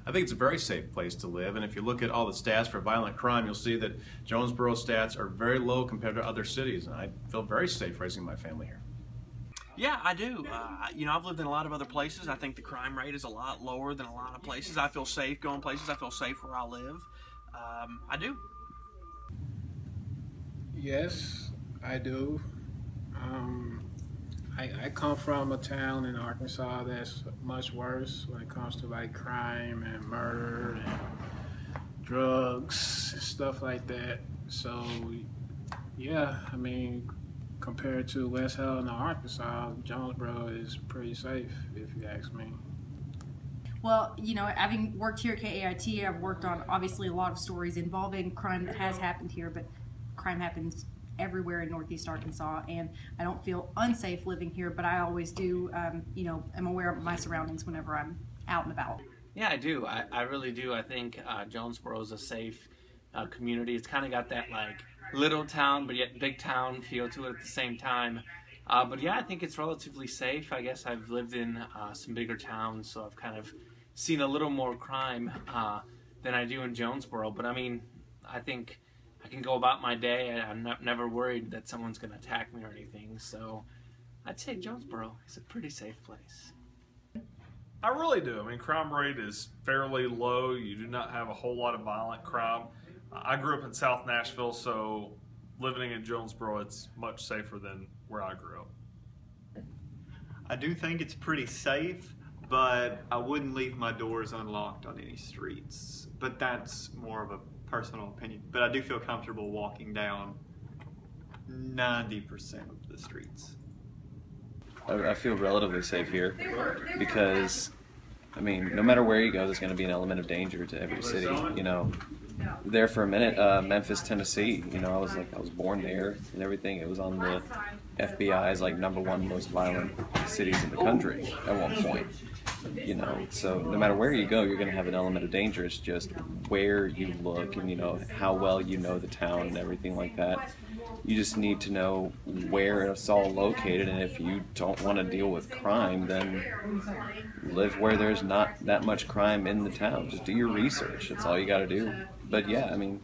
I think it's a very safe place to live. And if you look at all the stats for violent crime, you'll see that Jonesboro stats are very low compared to other cities. And I feel very safe raising my family here. Yeah, I do. You know, I've lived in a lot of other places. I think the crime rate is a lot lower than a lot of places. I feel safe going places. I feel safe where I live. I do. Yes, I do. I come from a town in Arkansas that's much worse when it comes to like crime and murder and drugs and stuff like that. So, yeah, I mean, compared to West Helena, Arkansas, Jonesboro is pretty safe, if you ask me. Well, you know, having worked here at KAIT, I've worked on obviously a lot of stories involving crime that has happened here, but crime happens everywhere in Northeast Arkansas, and I don't feel unsafe living here, but I always do, you know, I'm aware of my surroundings whenever I'm out and about. Yeah, I do. I really do. I think Jonesboro is a safe community. It's kind of got that like little town but yet big town feel to it at the same time. But yeah, I think it's relatively safe. I guess I've lived in some bigger towns, so I've kind of seen a little more crime than I do in Jonesboro. But I mean, I think I can go about my day. I'm never worried that someone's going to attack me or anything. So I'd say Jonesboro is a pretty safe place. I really do. I mean, crime rate is fairly low. You do not have a whole lot of violent crime. I grew up in South Nashville, so living in Jonesboro, it's much safer than where I grew up. I do think it's pretty safe, but I wouldn't leave my doors unlocked on any streets. But that's more of a personal opinion. But I do feel comfortable walking down 90% of the streets. I feel relatively safe here because, I mean, no matter where you go, there's going to be an element of danger to every city. You know, there for a minute, Memphis, Tennessee. You know, I was born there and everything. It was on the FBI's like #1 most violent cities in the country at one point. You know, so no matter where you go, you're going to have an element of danger. It's just where you look and, you know, how well you know the town and everything like that. You just need to know where it's all located, and if you don't want to deal with crime, then live where there's not that much crime in the town. Just do your research. That's all you got to do. But yeah, I mean,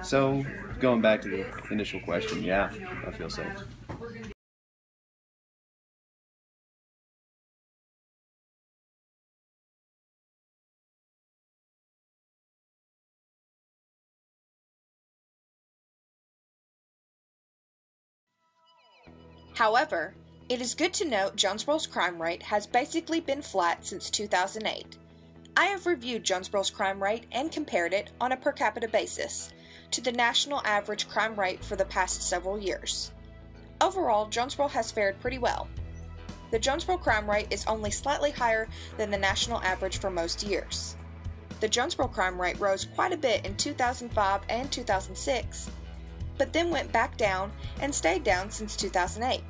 so going back to the initial question, yeah, I feel safe. However, it is good to note Jonesboro's crime rate has basically been flat since 2008. I have reviewed Jonesboro's crime rate and compared it on a per capita basis to the national average crime rate for the past several years. Overall, Jonesboro has fared pretty well. The Jonesboro crime rate is only slightly higher than the national average for most years. The Jonesboro crime rate rose quite a bit in 2005 and 2006, but then went back down and stayed down since 2008.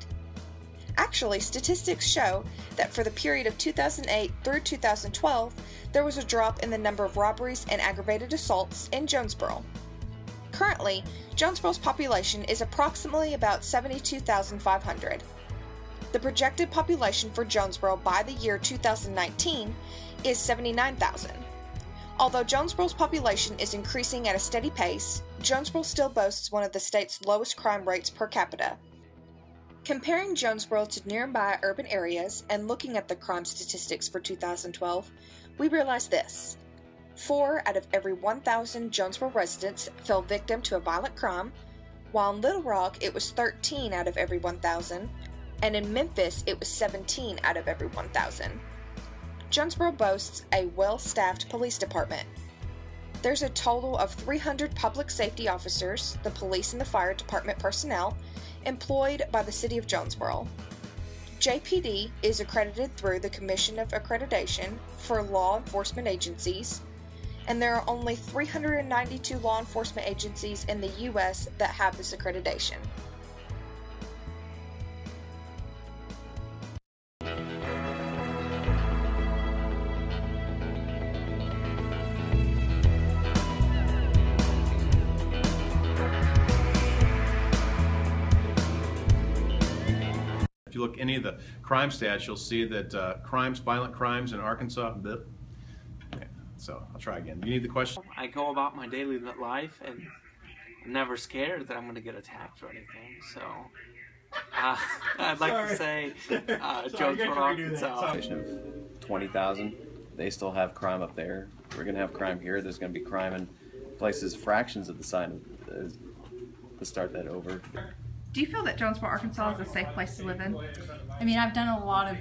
Actually, statistics show that for the period of 2008 through 2012, there was a drop in the number of robberies and aggravated assaults in Jonesboro. Currently, Jonesboro's population is approximately about 72,500. The projected population for Jonesboro by the year 2019 is 79,000. Although Jonesboro's population is increasing at a steady pace, Jonesboro still boasts one of the state's lowest crime rates per capita. Comparing Jonesboro to nearby urban areas and looking at the crime statistics for 2012, we realize this. 4 out of every 1,000 Jonesboro residents fell victim to a violent crime, while in Little Rock it was 13 out of every 1,000, and in Memphis it was 17 out of every 1,000. Jonesboro boasts a well-staffed police department. There's a total of 300 public safety officers, the police and the fire department personnel, employed by the City of Jonesboro. JPD is accredited through the Commission of Accreditation for Law Enforcement Agencies, and there are only 392 law enforcement agencies in the U.S. that have this accreditation. If you look any of the crime stats, you'll see that violent crimes in Arkansas, So I'll try again. Do you need the question? I go about my daily life and I'm never scared that I'm going to get attacked or anything. So I'd like to say Jonesboro, Arkansas. Population of 20,000. They still have crime up there. We're going to have crime here. There's going to be crime in places fractions of the size to start that over. Do you feel that Jonesboro, Arkansas is a safe place to live in? I mean, I've done a lot of,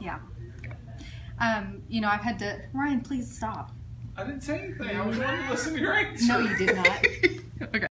yeah. You know, I've had to, Ryan, please stop. I didn't say anything. I was wanting to listen to your answer. No, you did not. Okay.